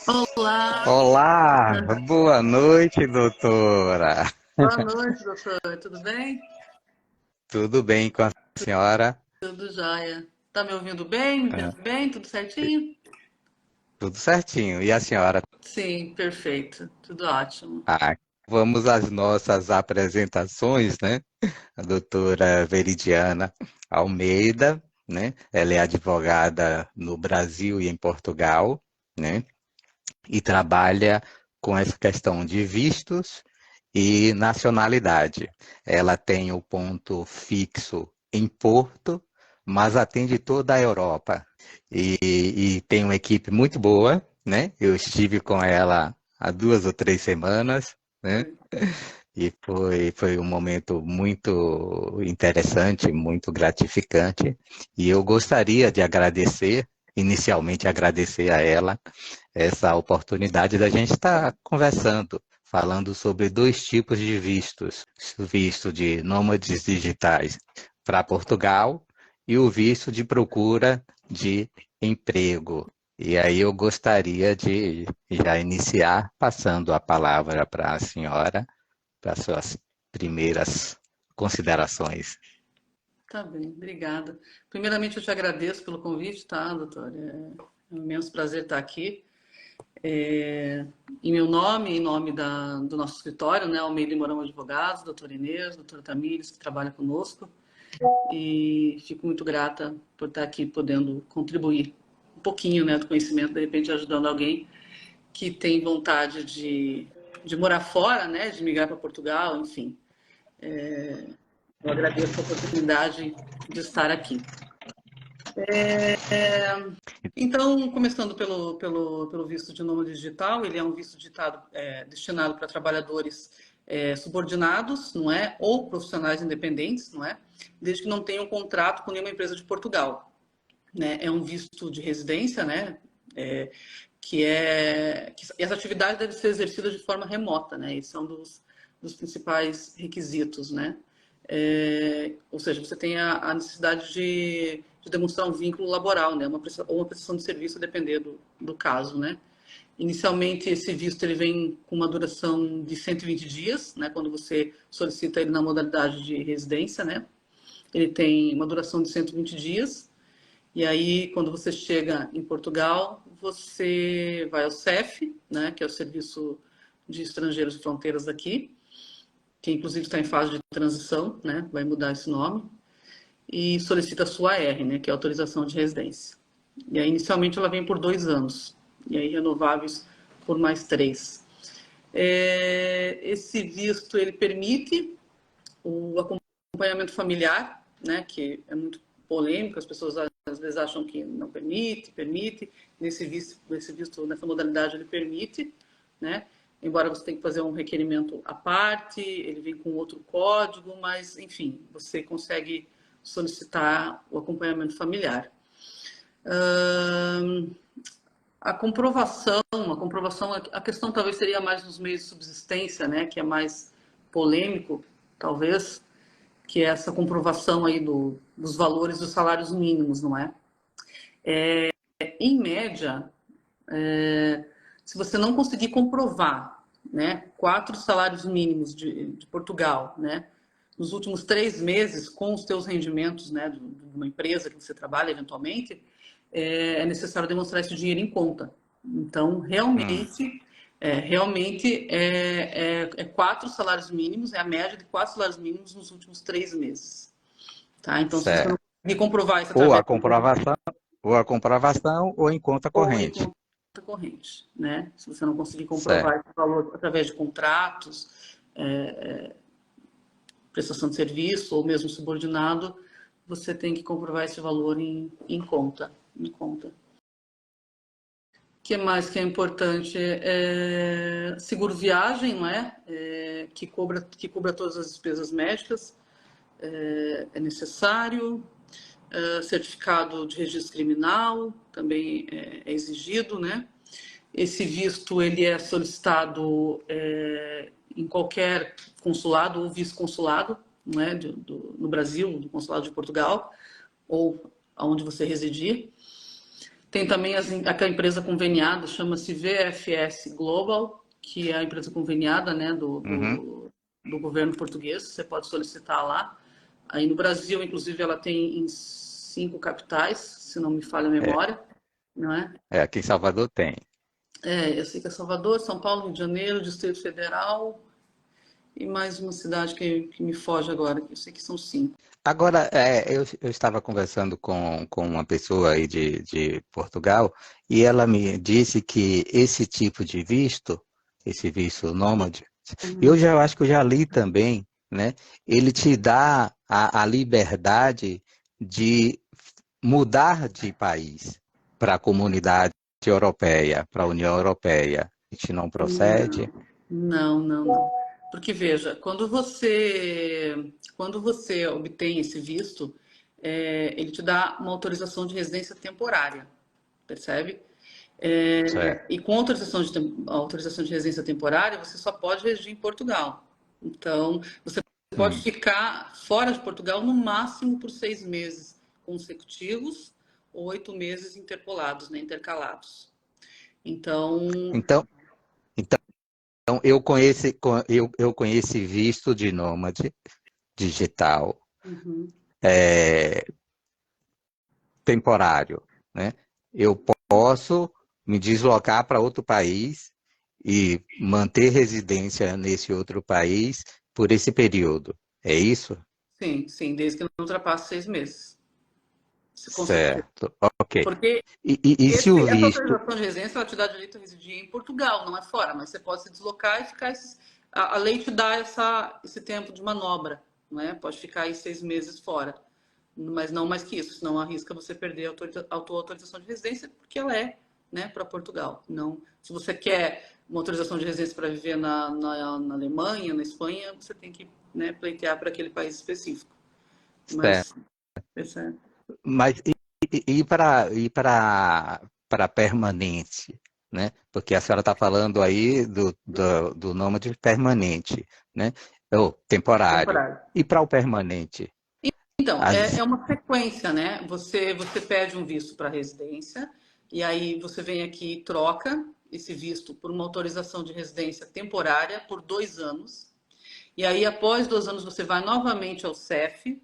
Olá, Olá, boa noite, doutora. boa noite, doutor. Tudo bem? Tudo bem com a senhora? Tudo jóia. Tá me ouvindo bem? Me Ah, vendo bem? Tudo certinho? tudo certinho. E a senhora? Sim, perfeito. Tudo ótimo. Ah, vamos às nossas apresentações, né? A doutora Veridiana Almeida, né? Ela é advogada no Brasil e em Portugal, né? E trabalha com essa questão de vistos e nacionalidade. Ela tem o ponto fixo em Porto, mas atende toda a Europa. E tem uma equipe muito boa, né? Eu estive com ela há 2 ou 3 semanas, né? E foi um momento muito interessante, muito gratificante. E eu gostaria de agradecer, inicialmente agradecer a ela essa oportunidade da gente estar conversando, falando sobre dois tipos de vistos: o visto de nômades digitais para Portugal e o visto de procura de emprego. E aí eu gostaria de já iniciar passando a palavra para a senhora, para suas primeiras considerações. Tá bem, obrigada. Primeiramente, eu te agradeço pelo convite, tá, doutor? É um imenso prazer estar aqui. É, em meu nome, em nome do nosso escritório, né, Almeida e Mourão Advogados, doutora Inês, doutora Tamires, que trabalha conosco. E fico muito grata por estar aqui podendo contribuir um pouquinho, né, do conhecimento, de repente ajudando alguém que tem vontade de morar fora, né, de migrar para Portugal, enfim. Eu agradeço a oportunidade de estar aqui. Então, começando pelo visto de nômade digital, ele é um visto destinado para trabalhadores subordinados, não é? Ou profissionais independentes, não é? Desde que não tenham contrato com nenhuma empresa de Portugal. Né? É um visto de residência, né? É, que essa atividade deve ser exercida de forma remota, né? Esse é um dos principais requisitos, né? Ou seja, você tem a necessidade de demonstrar um vínculo laboral, né? Ou uma prestação de serviço, a depender do caso, né? Inicialmente, esse visto ele vem com uma duração de 120 dias, né? Quando você solicita ele na modalidade de residência, né? Ele tem uma duração de 120 dias. E aí, quando você chega em Portugal, você vai ao CEF, né, que é o Serviço de Estrangeiros e Fronteiras daqui, que inclusive está em fase de transição, né, vai mudar esse nome, e solicita a sua AR, né, que é a autorização de residência. E aí, inicialmente, ela vem por 2 anos, e aí renováveis por mais 3. Esse visto, ele permite o acompanhamento familiar, né, que é muito polêmico, as pessoas às vezes acham que não permite. Nesse visto, nessa modalidade, ele permite, né? Embora você tenha que fazer um requerimento à parte, ele vem com outro código, mas, enfim, você consegue solicitar o acompanhamento familiar. A questão talvez seria mais nos meios de subsistência, né, que é mais polêmico, talvez, que é essa comprovação aí dos valores dos salários mínimos, não é? Em média, se você não conseguir comprovar, né, 4 salários mínimos de Portugal, né, nos últimos 3 meses com os seus rendimentos, né, de uma empresa que você trabalha eventualmente, é necessário demonstrar esse dinheiro em conta. Então, Hum, realmente 4 salários mínimos, é a média de 4 salários mínimos nos últimos 3 meses. Tá? Então, se você não certo. conseguir comprovar isso Ou através a comprovação, ou em conta ou em corrente. conta corrente, né? Se você não conseguir comprovar Certo. esse valor através de contratos, prestação de serviço ou mesmo subordinado, você tem que comprovar esse valor em conta. Em conta. O que mais que é importante? Seguro viagem, não é? Que cubra todas as despesas médicas, é necessário. Certificado de registro criminal também é exigido, né? Esse visto ele é solicitado em qualquer consulado ou vice-consulado, não é? No Brasil, no consulado de Portugal ou aonde você residir. Tem também aquela empresa conveniada, chama-se VFS Global, que é a empresa conveniada, né, Uhum. do governo português. Você pode solicitar lá. Aí no Brasil, inclusive, ela tem em 5 capitais, se não me falha a É, memória, não é? aqui em Salvador tem. É, eu sei que é Salvador, São Paulo, Rio de Janeiro, Distrito Federal e mais uma cidade que me foge agora, que eu sei que são 5. Agora, eu estava conversando com uma pessoa aí de Portugal e ela me disse que esse tipo de visto, esse visto nômade, eu Uhum. já acho que eu já li também, né? Ele te dá a liberdade de mudar de país para a comunidade europeia, para a União Europeia. A gente não procede. Não, não, não. Porque veja, quando você obtém esse visto, ele te dá uma autorização de residência temporária, percebe? Certo. E com autorização de residência temporária, você só pode residir em Portugal. Então, você pode Hum. ficar fora de Portugal no máximo por 6 meses consecutivos ou 8 meses interpolados, né, intercalados. Então, Então, então eu conheço visto de nômade digital uhum, é, temporário, né? Eu posso me deslocar para outro país e manter residência nesse outro país por esse período. É isso? sim, sim, desde que não ultrapasse 6 meses consecutivos. Certo. Ok. Porque E se o essa visto. autorização de residência ela te dá direito a residir em Portugal, não é fora, mas você pode se deslocar e ficar a lei te dá esse tempo de manobra, né? Pode ficar aí 6 meses fora, mas não mais que isso, senão arrisca você perder a tua autorização de residência, porque ela é, né, para Portugal. Não, se você quer uma autorização de residência para viver na Alemanha, na Espanha, você tem que, né, pleitear para aquele país específico. Certo. Mas, essa, Mas e para permanente, né? Porque a senhora está falando aí do nômade permanente, né? Ou temporário. temporário. E para o permanente? Então, é As... uma sequência, né? Você pede um visto para residência, e aí você vem aqui e troca esse visto por uma autorização de residência temporária por 2 anos. E aí, após 2 anos, você vai novamente ao CEF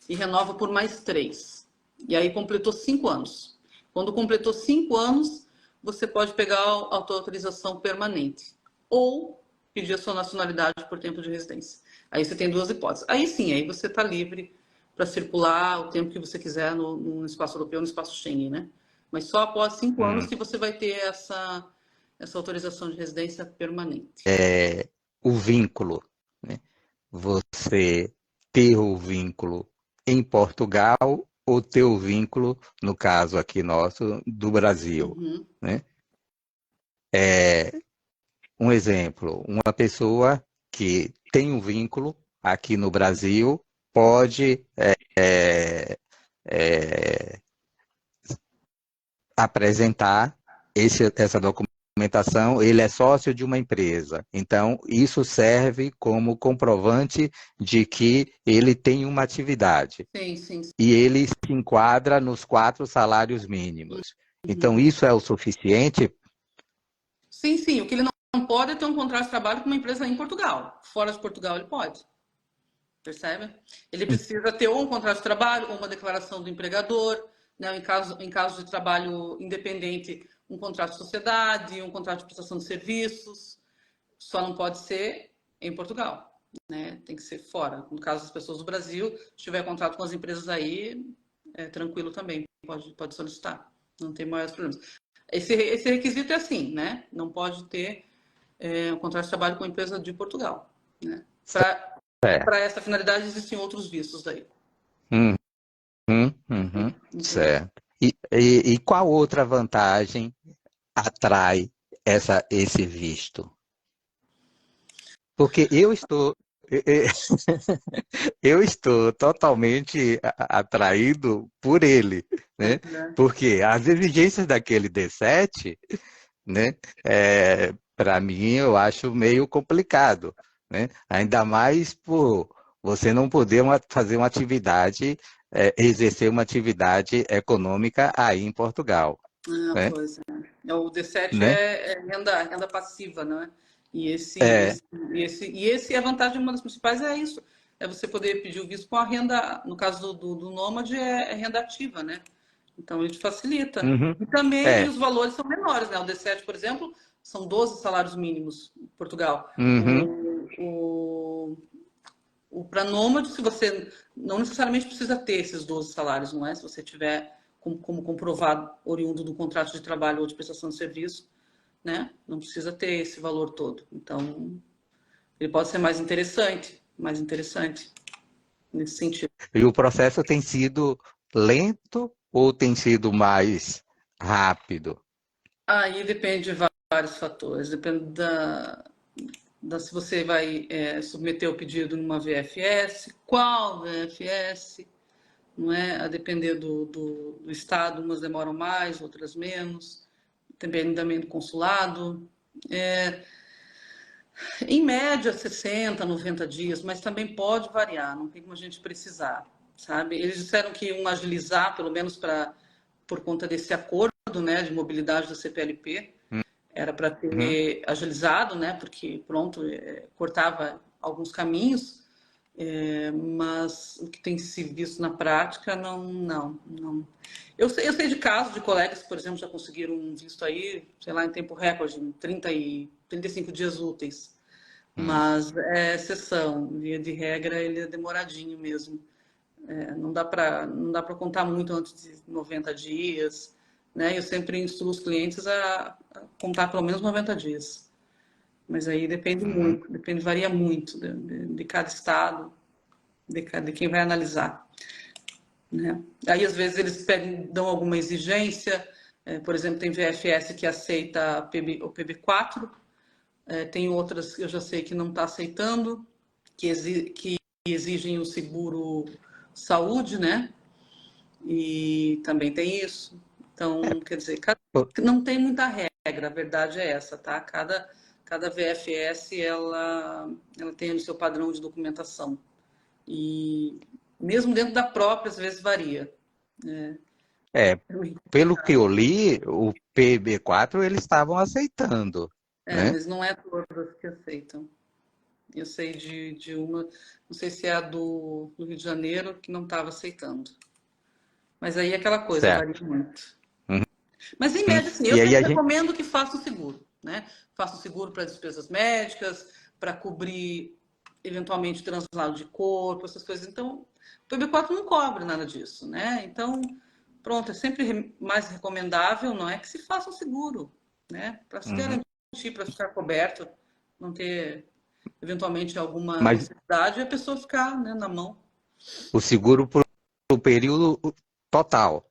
e renova por mais 3. E aí completou 5 anos. Quando completou 5 anos, você pode pegar a autorização permanente. Ou pedir a sua nacionalidade por tempo de residência. Aí você tem duas hipóteses. Aí sim, aí você está livre para circular o tempo que você quiser no espaço europeu, no espaço Schengen, né? Mas só após 5 anos Hum, que você vai ter essa autorização de residência permanente. o vínculo, né? Você ter o vínculo em Portugal ou ter o vínculo, no caso aqui nosso, do Brasil, Uhum. né? Um exemplo, uma pessoa que tem um vínculo aqui no Brasil pode é, apresentar essa documentação, ele é sócio de uma empresa. Então, isso serve como comprovante de que ele tem uma atividade. Sim, sim, E ele se enquadra nos 4 salários mínimos. Então, uhum. isso é o suficiente? Sim, sim. O que ele não pode é ter um contrato de trabalho com uma empresa em Portugal. Fora de Portugal ele pode. Percebe? Ele precisa ter ou um contrato de trabalho, ou uma declaração do empregador, né? Em caso de trabalho independente, um contrato de sociedade, um contrato de prestação de serviços. Só não pode ser em Portugal, né? Tem que ser fora. No caso das pessoas do Brasil, se tiver contrato com as empresas aí, é tranquilo também, pode solicitar. Não tem maiores problemas. Esse requisito é assim, né? Não pode ter um contrato de trabalho com a empresa de Portugal, né? Para Certo. essa finalidade existem outros vistos daí. Uhum, uhum, Entendeu? certo. E qual outra vantagem atrai esse visto? Porque eu estou totalmente atraído por ele, né? Porque as exigências daquele D7, né? Para mim, eu acho meio complicado, né? Ainda mais por você não poder fazer uma atividade, exercer uma atividade econômica aí em Portugal. Ah, né? pois é. O D7 Né? é renda passiva, né? E É, a vantagem, uma das principais é isso, é você poder pedir o visto com a renda, no caso do Nômade, é renda ativa, né? Então, ele te facilita. uhum, E também é, os valores são menores, né? O D7, por exemplo, são 12 salários mínimos em Portugal. uhum, O para nômade, se você não necessariamente precisa ter esses 12 salários, não é? Se você tiver como comprovado oriundo do contrato de trabalho ou de prestação de serviço, né? Não precisa ter esse valor todo. Então, ele pode ser mais interessante nesse sentido. e o processo tem sido lento ou tem sido mais rápido? Aí depende de vários fatores, depende se você vai submeter o pedido numa VFS, qual VFS, não é? A depender do estado, umas demoram mais, outras menos, depende também do consulado. É, em média, 60, 90 dias, mas também pode variar, não tem como a gente precisar, sabe? Eles disseram que iam agilizar, pelo menos por conta desse acordo, né, de mobilidade da CPLP, era para Uhum. ter agilizado, né, porque, pronto, cortava alguns caminhos, mas o que tem se visto na prática, não. Eu sei de casos de colegas que, por exemplo, já conseguiram um visto aí, sei lá, em tempo recorde, em 35 dias úteis. Hum. Mas é exceção, via de regra ele é demoradinho mesmo. Não dá para contar muito antes de 90 dias, né? Eu sempre instruo os clientes a contar pelo menos 90 dias. Mas aí depende Uhum. muito, varia muito de cada estado, de quem vai analisar, né? Aí às vezes eles dão alguma exigência, por exemplo, tem VFS que aceita o PB4, tem outras que eu já sei que não está aceitando, que exigem o seguro saúde, né? E também tem isso. Então, quer dizer, Pô, não tem muita regra, a verdade é essa, tá? Cada VFS ela tem o seu padrão de documentação. E mesmo dentro da própria, às vezes varia. Né? É, pelo que eu li, o PB4 eles estavam aceitando, né? Mas não é todas que aceitam. Eu sei de uma, não sei se é a do Rio de Janeiro, que não estava aceitando. Mas aí é aquela coisa, Certo. varia muito. Uhum. Mas em média, sim, eu E aí sempre a gente, recomendo que faça o seguro, né? Faça o seguro para despesas médicas, para cobrir eventualmente translado de corpo, essas coisas. Então, o PB4 não cobre nada disso, né? Então, pronto, é sempre mais recomendável, não é, que se faça um seguro, né? Para se uhum. garantir, para ficar coberto, não ter eventualmente alguma Mas necessidade e a pessoa ficar, né, na mão. o seguro para o período total.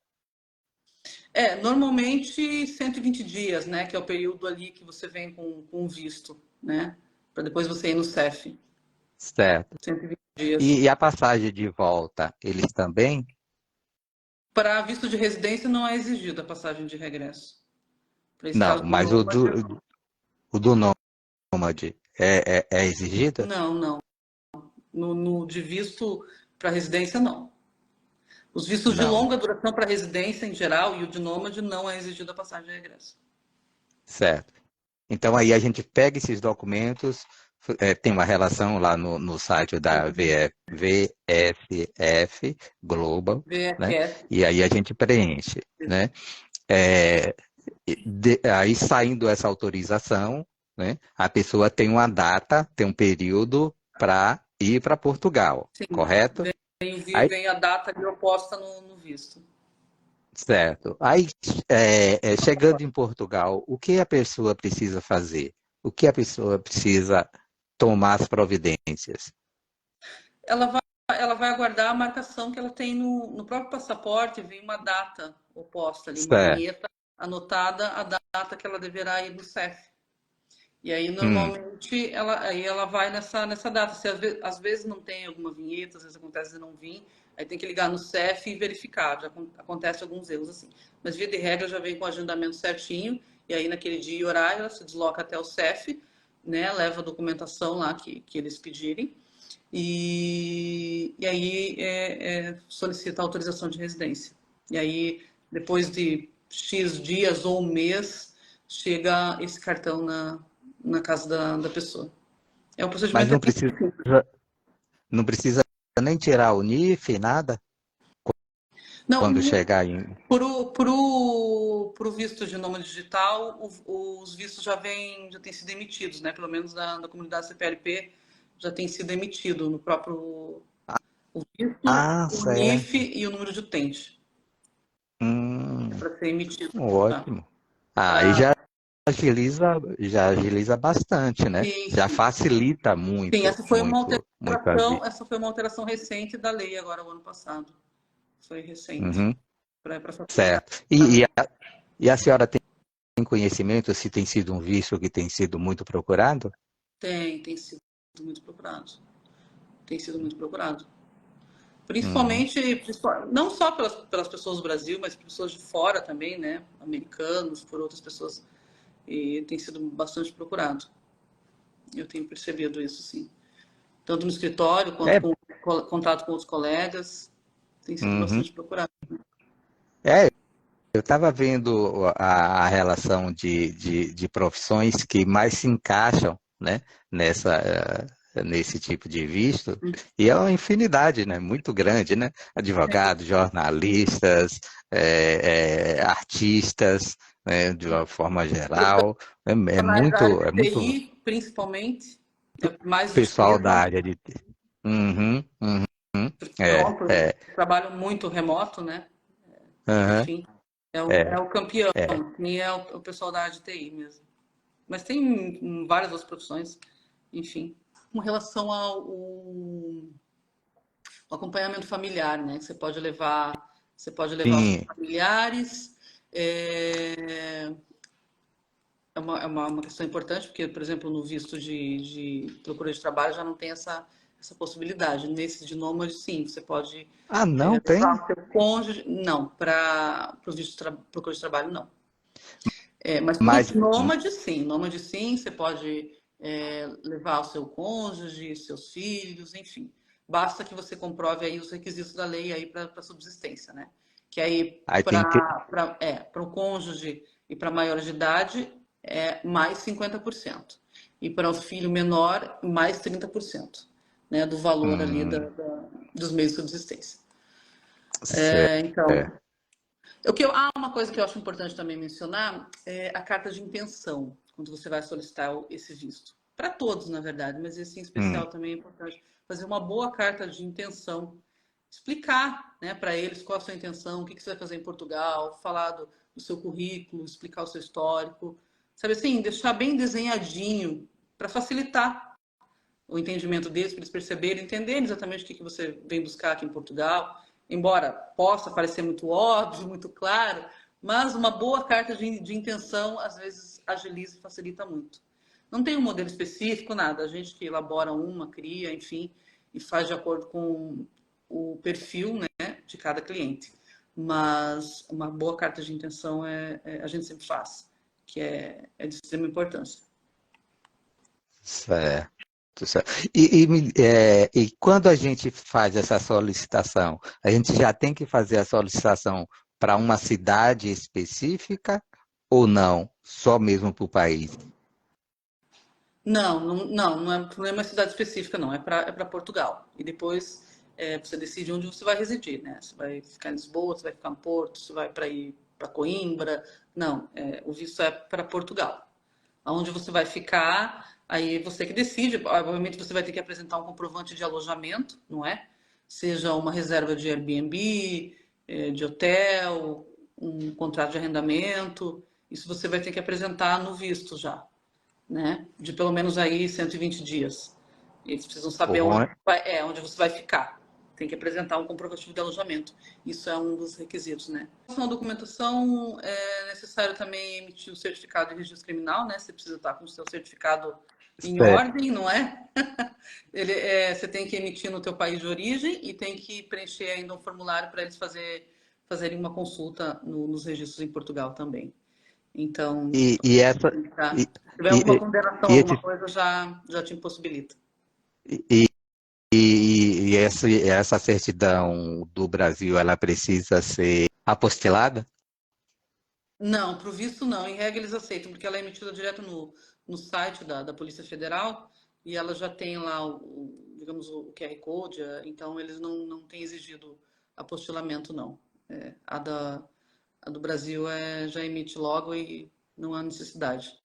Normalmente 120 dias, né? Que é o período ali que você vem com visto, né? Para depois você ir no CEF. Certo. 120 dias. E a passagem de volta, eles também? Para visto de residência não é exigida a passagem de regresso. Para esse Não, caso do mas nômade, o do nômade é exigido? não. No de visto para residência, não. Os vistos de Não, longa duração para residência em geral e o de nômade não é exigida a passagem de regresso. certo. Então aí a gente pega esses documentos, tem uma relação lá no site da VSF Global, né? VFS. E aí a gente preenche, né? É, aí saindo essa autorização, né? A pessoa tem uma data, tem um período para ir para Portugal, Sim. correto? Aí, Vem a data ali oposta no visto. certo. Aí, chegando em Portugal, o que a pessoa precisa fazer? O que a pessoa precisa tomar as providências? ela vai, ela vai aguardar a marcação que ela tem no próprio passaporte, vem uma data oposta ali, uma Certo. vinheta anotada, a data que ela deverá ir no CEF. E aí, Hum, normalmente, ela vai nessa data. Se às vezes não tem alguma vinheta, às vezes acontece de não vir, aí tem que ligar no CEF e verificar. Já acontece alguns erros assim. Mas, via de regra, já vem com o agendamento certinho, e aí, naquele dia e horário, ela se desloca até o CEF, né, leva a documentação lá que eles pedirem, e aí solicita a autorização de residência. E aí, depois de X dias ou um mês, chega esse cartão na casa da pessoa. É um Mas procedimento não precisa, não precisa nem tirar o NIF, nada, Não, quando chegar em... pro visto de nômade digital, os vistos já têm sido emitidos, né? Pelo menos da comunidade CPLP já tem sido emitido no próprio o visto, Ah, o NIF certo. e o número de utente Hum, para ser emitido. Tá? ótimo. Aí Pra, já agiliza bastante, né? sim, Já sim. facilita Sim, muito, muito, muito a vida. essa foi uma alteração recente da lei agora o ano passado. Foi recente. Uhum, Para facilitar. certo. E a senhora tem conhecimento se tem sido um visto que tem sido muito procurado? Tem sido muito procurado. Tem sido muito procurado. Uhum. Não só pelas pessoas do Brasil, mas por pessoas de fora também, né? Americanos, por outras pessoas. E tem sido bastante procurado. Eu tenho percebido isso, sim. Tanto no escritório, quanto É, com contato com outros colegas. Tem sido uhum. bastante procurado. É, eu estava vendo a relação de profissões que mais se encaixam, né, nesse tipo de visto, e é uma infinidade, né, muito grande, né? Advogados, jornalistas, artistas, né, de uma forma geral, Profissionais da área de é muito TI, principalmente, é mais de pessoal da peso, área de... Uhum, uhum, porque é, pronto, é, trabalham muito remoto, né? uhum, Enfim, é é, o campeão, é. e é o pessoal da área de TI mesmo. Mas tem várias outras profissões, enfim. Com relação ao acompanhamento familiar, né? Que você pode levar os seus Sim, familiares. É, uma questão importante, porque, por exemplo, no visto de procura de trabalho já não tem essa possibilidade. Nesse de nômade, sim, você pode ah, não tem? levar o seu cônjuge. Não, para o visto de procura de trabalho, não. Mas para Mas, os nômades, sim. Nômade, sim, você pode levar o seu cônjuge, seus filhos, enfim. Basta que você comprove aí os requisitos da lei aí para subsistência, né? Que aí aí tem que... para o cônjuge e para maiores de idade é mais 50%. E para o filho menor, mais 30%, né? Do valor ali Hum, dos meios de subsistência. Então, certo. uma coisa que eu acho importante também mencionar é a carta de intenção, quando você vai solicitar esse visto. Para todos, na verdade, mas esse em Hum, especial também é importante. Fazer uma boa carta de intenção, explicar, né, para eles qual a sua intenção, o que você vai fazer em Portugal, falar do seu currículo, explicar o seu histórico. Sabe assim, deixar bem desenhadinho para facilitar o entendimento deles, para eles perceberem, entenderem exatamente o que você vem buscar aqui em Portugal. Embora possa parecer muito óbvio, muito claro, mas uma boa carta de intenção às vezes agiliza e facilita muito. Não tem um modelo específico, nada. A gente que elabora uma, cria, enfim, e faz de acordo com o perfil, né, de cada cliente. Mas uma boa carta de intenção a gente sempre faz, que é de extrema importância. certo, certo. E quando a gente faz essa solicitação, a gente já tem que fazer a solicitação para uma cidade específica ou não? Só mesmo para o país? Não é uma cidade específica, não. É para Portugal. E depois você decide onde você vai residir, né? Você vai ficar em Lisboa, você vai ficar no Porto, você vai para ir para Coimbra. Não, o visto é para Portugal. Aonde você vai ficar, aí você que decide. Obviamente você vai ter que apresentar um comprovante de alojamento, não é? Seja uma reserva de Airbnb, de hotel, um contrato de arrendamento. Isso você vai ter que apresentar no visto já, né? De pelo menos aí 120 dias. Eles precisam saber Bom, onde você vai ficar. Tem que apresentar um comprovativo de alojamento. Isso é um dos requisitos, né? Em relação à documentação, é necessário também emitir o certificado de registro criminal, né? Você precisa estar com o seu certificado em ordem, não é? Você tem que emitir no teu país de origem e tem que preencher ainda um formulário para eles fazerem uma consulta nos registros em Portugal também. Então, e, e essa tá. e, Se tiver alguma e, ponderação, e alguma esse coisa, já te impossibilita. e, essa certidão do Brasil, ela precisa ser apostilada? Não, para o visto não. Em regra eles aceitam, porque ela é emitida direto no site da Polícia Federal e ela já tem lá, digamos, o QR Code, então eles não têm exigido apostilamento, não. A do Brasil já emite logo e não há necessidade.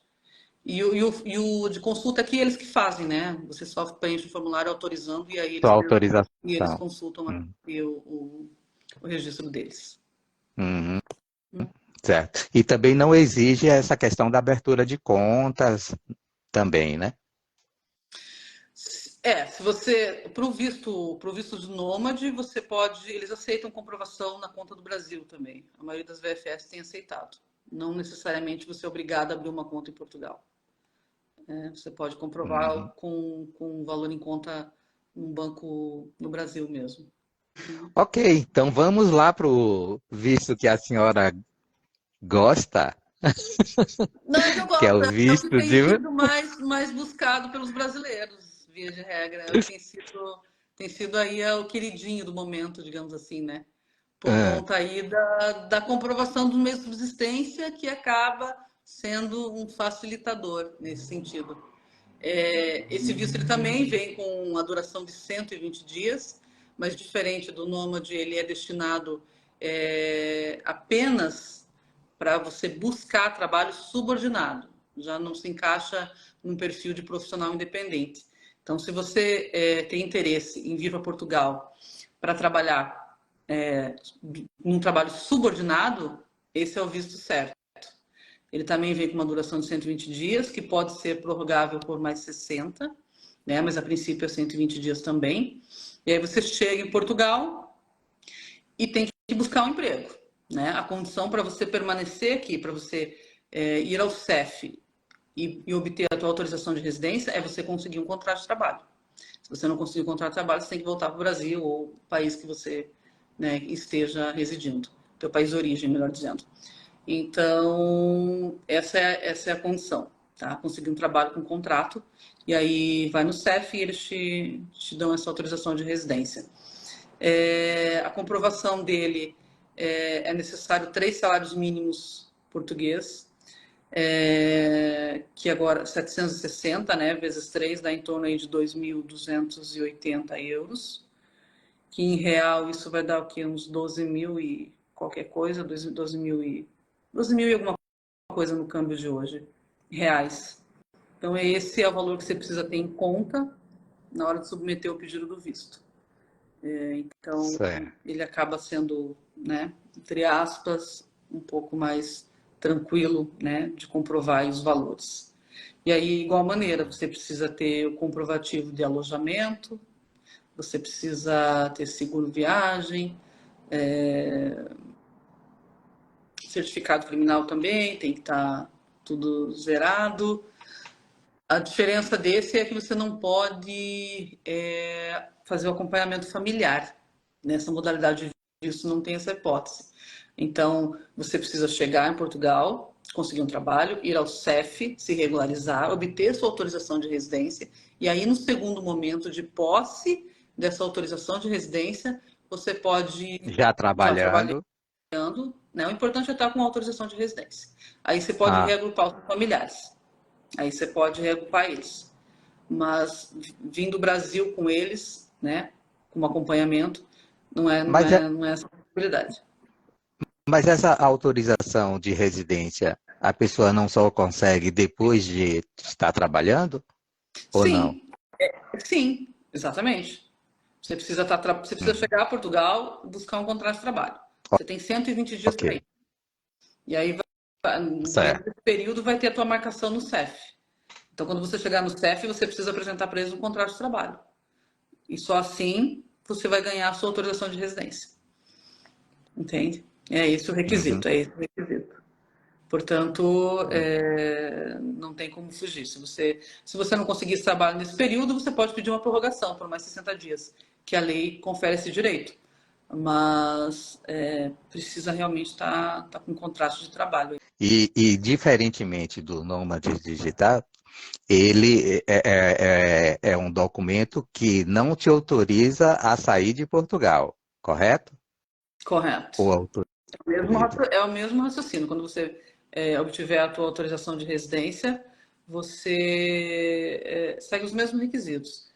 E o de consulta aqui eles que fazem, né? Você só preenche o formulário autorizando e aí Sua eles autorização. consultam Hum, aqui o registro deles. uhum, certo. E também não exige essa questão da abertura de contas também, né? Se você, pro visto de nômade, você pode, eles aceitam comprovação na conta do Brasil também. A maioria das VFS tem aceitado. Não necessariamente você é obrigado a abrir uma conta em Portugal. Você pode Uhum. comprovar com valor em conta num banco no Brasil mesmo. Ok, então vamos lá para o visto que a senhora gosta, Não é que eu que é gosto, o é o que visto tem de. sido mais buscado pelos brasileiros, via de regra. É o que tem sido aí o queridinho do momento, digamos assim, né? Por Ah, conta aí da comprovação do meio de subsistência, que acaba sendo um facilitador nesse sentido. Esse visto ele também vem com a duração de 120 dias, mas diferente do Nômade, ele é destinado apenas para você buscar trabalho subordinado, já não se encaixa num perfil de profissional independente. Então, se você tem interesse em vir para Portugal para trabalhar num trabalho subordinado, esse é o visto certo. Ele também vem com uma duração de 120 dias, que pode ser prorrogável por mais 60, né? Mas a princípio é 120 dias também. E aí você chega em Portugal e tem que buscar um emprego, né? A condição para você permanecer aqui, para você ir ao CEF e obter a tua autorização de residência, é você conseguir um contrato de trabalho. Se você não conseguir um contrato de trabalho, você tem que voltar para o Brasil ou o país que você, né, esteja residindo, teu país de origem, melhor dizendo. Então, essa é a condição, tá? Conseguir um trabalho com contrato, e aí vai no CEF e eles te dão essa autorização de residência. A comprovação dele é necessário 3 salários mínimos português, que agora 760, né, vezes 3 dá em torno aí de 2.280 euros, que em real isso vai dar o quê? Uns 12 mil e qualquer coisa, 12 mil e alguma coisa no câmbio de hoje, reais. Então, esse é o valor que você precisa ter em conta na hora de submeter o pedido do visto. Então, certo. ele acaba sendo, né, entre aspas, um pouco mais tranquilo, né, de comprovar os valores. E aí, igual maneira, você precisa ter o comprovativo de alojamento, você precisa ter seguro viagem, certificado criminal também, tem que estar tudo zerado. A diferença desse é que você não pode fazer o acompanhamento familiar. Nessa modalidade de visto não tem essa hipótese. Então, você precisa chegar em Portugal, conseguir um trabalho, ir ao CEF, se regularizar, obter sua autorização de residência, e aí no segundo momento de posse dessa autorização de residência, você pode Já já trabalhar, trabalhando. né? O importante é estar com autorização de residência. Aí você pode Ah, reagrupar os familiares. Aí você pode reagrupar eles. Mas vindo do Brasil com eles, né, como acompanhamento, não é, não mas, é- é, não é essa possibilidade. mas essa autorização de residência, a pessoa não só consegue depois de estar trabalhando, ou não? Sim, sim, exatamente. Você precisa Hum, chegar a Portugal e buscar um contrato de trabalho. Você tem 120 dias ok, para ir. E aí, dentro certo. desse período, vai ter a tua marcação no CEF. Então, quando você chegar no CEF, você precisa apresentar para eles um contrato de trabalho. E só assim você vai ganhar a sua autorização de residência. Entende? É esse o Uhum, requisito, é esse o requisito. Portanto, hum. não tem como fugir. Se você não conseguir esse trabalho nesse período, você pode pedir uma prorrogação por mais 60 dias, que a lei confere esse direito. Mas precisa realmente estar com contrato de trabalho. E diferentemente do Nômade Digital, ele é um documento que não te autoriza a sair de Portugal, correto? Correto. Ou É o mesmo, autoriza? é o mesmo raciocínio. Quando você obtiver a tua autorização de residência, você segue os mesmos requisitos.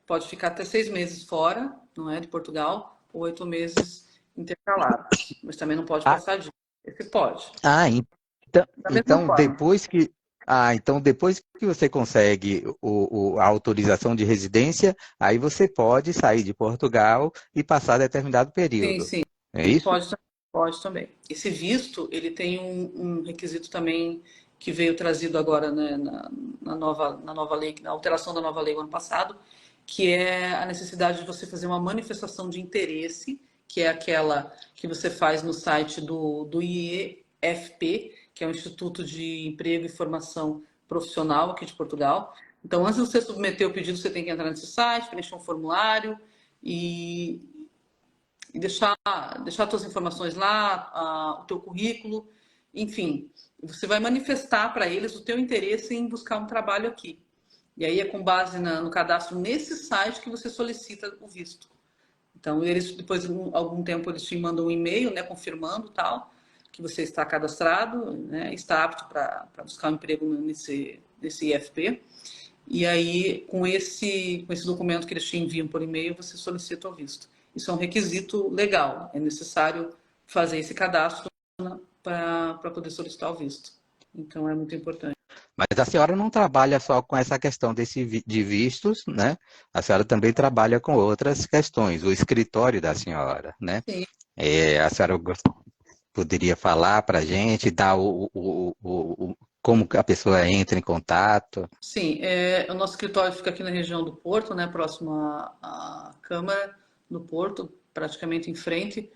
Pode ficar até 6 meses fora, não é, de Portugal, ou 8 meses intercalados, mas também não pode Ah, passar disso. Esse pode. ah, então, Da mesma então forma. depois que então depois que você consegue a autorização de residência, aí você pode sair de Portugal e passar determinado Sim, período. sim. É isso? Pode, pode também. Esse visto, ele tem um requisito também que veio trazido agora, né, na nova lei, na alteração da nova lei do ano passado, que é a necessidade de você fazer uma manifestação de interesse, que é aquela que você faz no site do IEFP, que é o Instituto de Emprego e Formação Profissional aqui de Portugal. Então, antes de você submeter o pedido, você tem que entrar nesse site, preencher um formulário e, e deixar suas informações lá, o teu currículo, enfim, você vai manifestar para eles o teu interesse em buscar um trabalho aqui. E aí é com base no cadastro nesse site que você solicita o visto. Então, eles depois de algum tempo eles te mandam um e-mail, né, confirmando tal que você está cadastrado, né, está apto para buscar um emprego nesse IFP. E aí, com esse documento que eles te enviam por e-mail, você solicita o visto. Isso é um requisito legal. É necessário fazer esse cadastro para poder solicitar o visto. Então, é muito importante. Mas a senhora não trabalha só com essa questão de vistos, né? A senhora também trabalha com outras questões, o escritório da senhora, né? Sim, A senhora poderia falar para a gente, dar como a pessoa entra em contato? sim. O nosso escritório fica aqui na região do Porto, né, próximo à Câmara do Porto, praticamente em frente.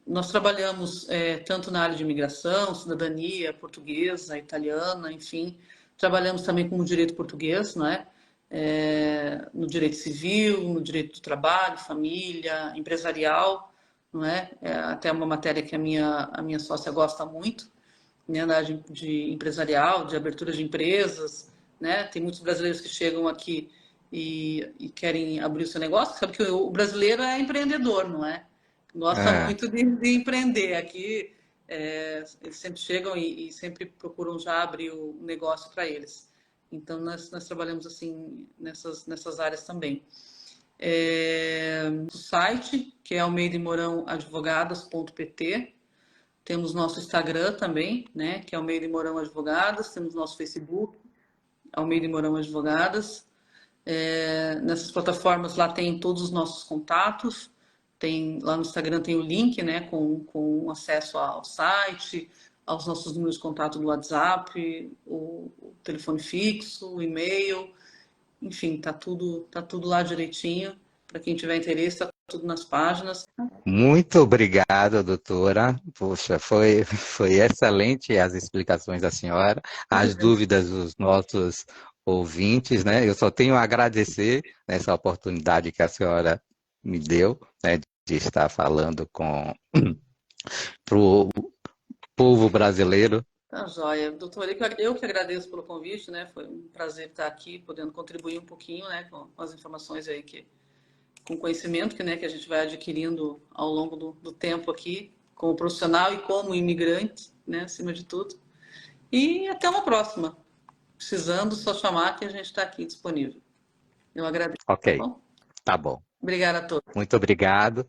Nós trabalhamos tanto na área de imigração, cidadania portuguesa, italiana, enfim. Trabalhamos também com o direito português, não é? No direito civil, no direito do trabalho, família, empresarial, não é? Até uma matéria que a minha sócia gosta muito, né, na área de empresarial, de abertura de empresas, né? Tem muitos brasileiros que chegam aqui e querem abrir o seu negócio. Sabe que o brasileiro é empreendedor, não é? Gosta É, muito de empreender. Aqui eles sempre chegam e sempre procuram já abrir o negócio para eles. Então nós trabalhamos assim nessas áreas também. O site, que é almeidamorãoadvogadas.pt. Temos nosso Instagram também, né, que é Almeida e Mourão Advogadas. Temos nosso Facebook, Almeida e Mourão Advogadas. Nessas plataformas lá tem todos os nossos contatos. Lá no Instagram tem o link, né, com acesso ao site, aos nossos números de contato do WhatsApp, o telefone fixo, o e-mail, enfim, tá tudo lá direitinho. Para quem tiver interesse, tá tudo nas páginas. muito obrigado, doutora. Poxa, foi excelente as explicações da senhora, as dúvidas dos nossos ouvintes, né? Eu só tenho a agradecer essa oportunidade que a senhora me deu, né, de estar falando com o povo brasileiro. Tá joia. Doutor, eu que agradeço pelo convite, né? Foi um prazer estar aqui, podendo contribuir um pouquinho, né, com as informações aí com conhecimento que a gente vai adquirindo ao longo do tempo aqui, como profissional e como imigrante, né, acima de tudo. E até uma próxima. Precisando, só chamar que a gente está aqui disponível. Eu agradeço, Ok, tá bom? tá bom. Obrigada a todos. Muito obrigado.